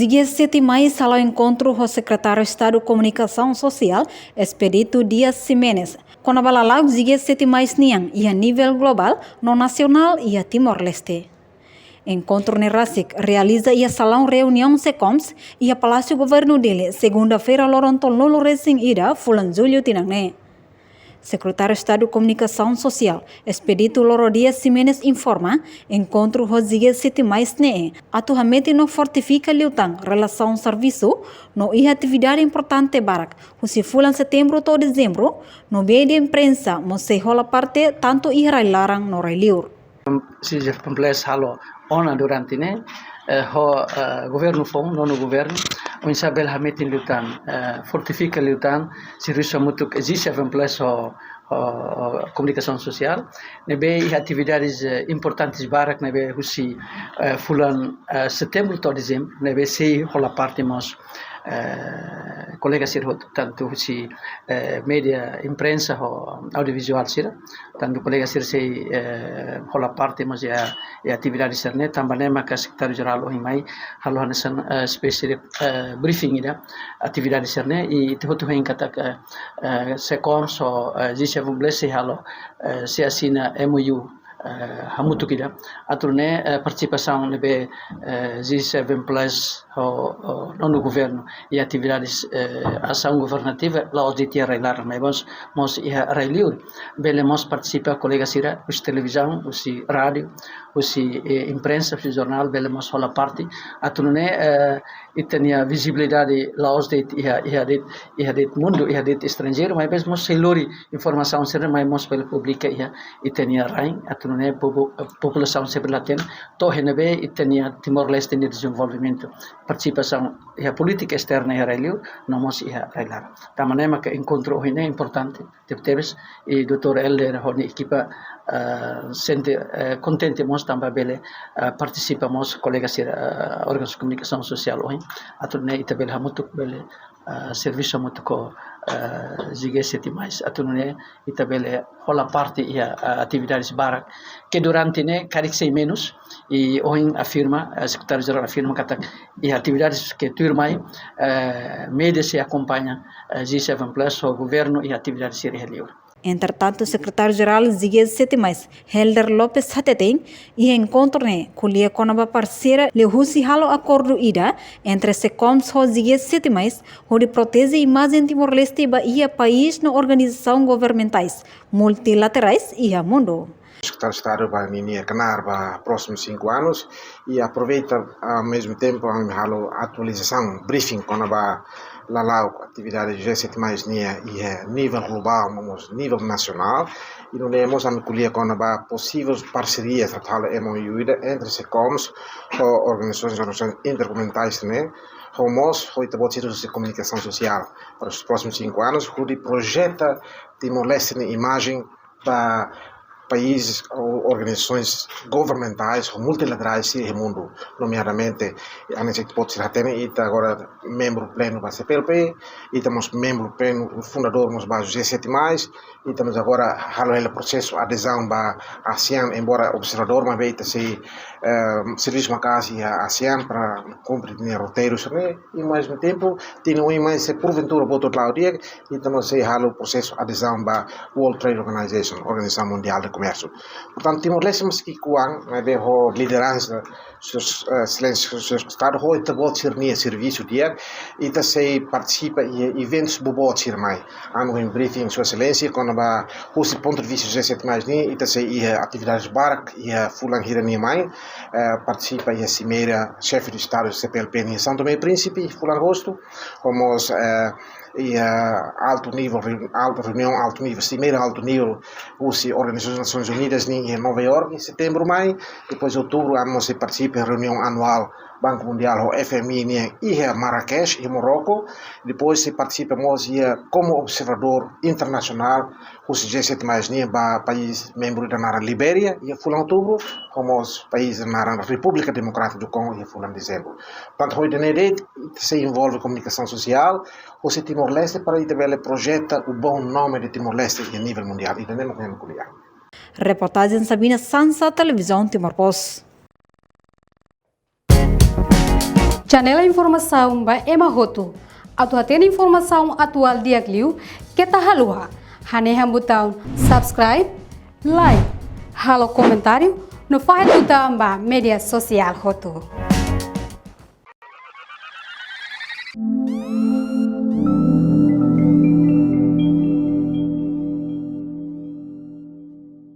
Dia 7 de maio, sala encontro com o secretário de Estado de Comunicação Social, Expedito Dias Ximenes. Com a balalau, dia 7 de maio, e a nível global, no nacional e a Timor-Leste. Encontro no RACIC realiza a salão reunião SECOMS e a Palácio Governo dele, segunda-feira, Loronto Lolo Racing Ira, Fulan Julho Tinangne. Secretário de Estado de Comunicação Social, Expedito Loro Dias Ximenes informa, encontro com dia 7 de maio, atualmente não fortifica liutang relação serviço, no e atividade importante barak, o se fulan setembro ou dezembro, no meio de imprensa, se rola parte tanto e larang no liur. Se complexo halo ona durante ne ho governo fong nono governo o sabel hametin lutan fortifica lutan se risco muito existe complexo comunicação social nebe atividades importantes barak nebe husi fulan setembro to dezembro nebe se rola parte mas colega sirhot tanto husi media imprensa ho audiovisual sira tanto colega sir sei rola parte mas e atividade serne também maka secretário geral o mai halo hanesan special briefing ida atividade serne e te hen kata secom so jisha vumblese halo se assina MOU hamutu kida aturne participação nebe G7 plus no governo e atividades ação governativa lá onde tinha reilar mas mos ia reiliur bele mos participa colega sira os televisão os rádio os imprensa os jornal bele mos rola parte aturne e tinha visibilidade lá onde ia det mundo ia det estrangeiro mas mesmo selori informação sira mas mos pela publica e tinha rain aturne população sebelaten to henebe e tinha Timor-Leste de desenvolvimento participação e a política externa e relio não mos ia reilar tamanema que encontro é importante tebes e Dr. Elder honi equipa sente contente mos também bele participamos colegas órgãos de comunicação social hoje atune itabel hamutuk bele serviço muito co zigue seti mais atune itabele rola parte e atividades barak que durante ne carik sei menos e hoje afirma a secretário geral afirma que e atividades que turmai média se acompanha G7 plus o governo e atividades se realizam. Entretanto, o secretário-geral dia 7 de maio, Helder Lopes Hatetem, e encontro com a parceira Lehusi Halo Acordo Ida entre SECOMS e dia 7 de maio, onde protege a imagem Timor-Leste e o país na organização governamentais multilaterais e a mundo. O secretário de Estado vai vir canar para os próximos 5 anos e aproveita ao mesmo tempo a atualização, briefing, quando vai lá atividade de G7 mais e nível global, nível nacional, e não temos a colher quando vai possíveis parcerias, tal MOU entre SECOMS e organizações intergovernamentais, né? Homos, o de comunicação social para os próximos 5 anos, onde projeta Timor-Leste na imagem para países ou organizações governamentais ou multilaterais do mundo, nomeadamente a gente pode ser até e agora membro pleno da CPLP e temos membro pleno fundador nos bases G7+, e temos agora o processo de adesão da ASEAN, embora observador, mas veio se serviço macasi a ASEAN para cumprir roteiros e ao mesmo tempo tem mais porventura para outro lado e temos o processo de adesão da World Trade Organization, Organização Mundial de Comércio. Portanto, Timor-Leste que kuang a liderança seu estado hoje também ser serviço dia e se participa em eventos bobo mais amo em briefing sua excelência quando va o ponto de vista G7 mais nem e se atividades barak e fulan hirani mai participa em cimeira chefe de estado do CPLP em São Tomé e Príncipe fulan agosto como e alto nível, cimeira alto nível, os Organizações das Nações Unidas em Nova York, em setembro, maio, depois de outubro, se participa em reunião anual Banco Mundial, o FMI, em Marrakech, em Marrocos, depois se participa como observador internacional, os G7 mais para país membro da Libéria, em outubro, como os países da República Democrática do Congo, em dezembro. Portanto, hoje se envolve em comunicação social, o Timor-Leste para ele projeta o bom nome de Timor-Leste a nível mundial. E também não colher. Reportagem Sabina Sansa, Televisão Timor-Post. Janela informação ba ema roto. Atu atena informação atual dia gliu kita halua. Haneha botão subscribe, like, halo comentário no faz botão ba media social roto.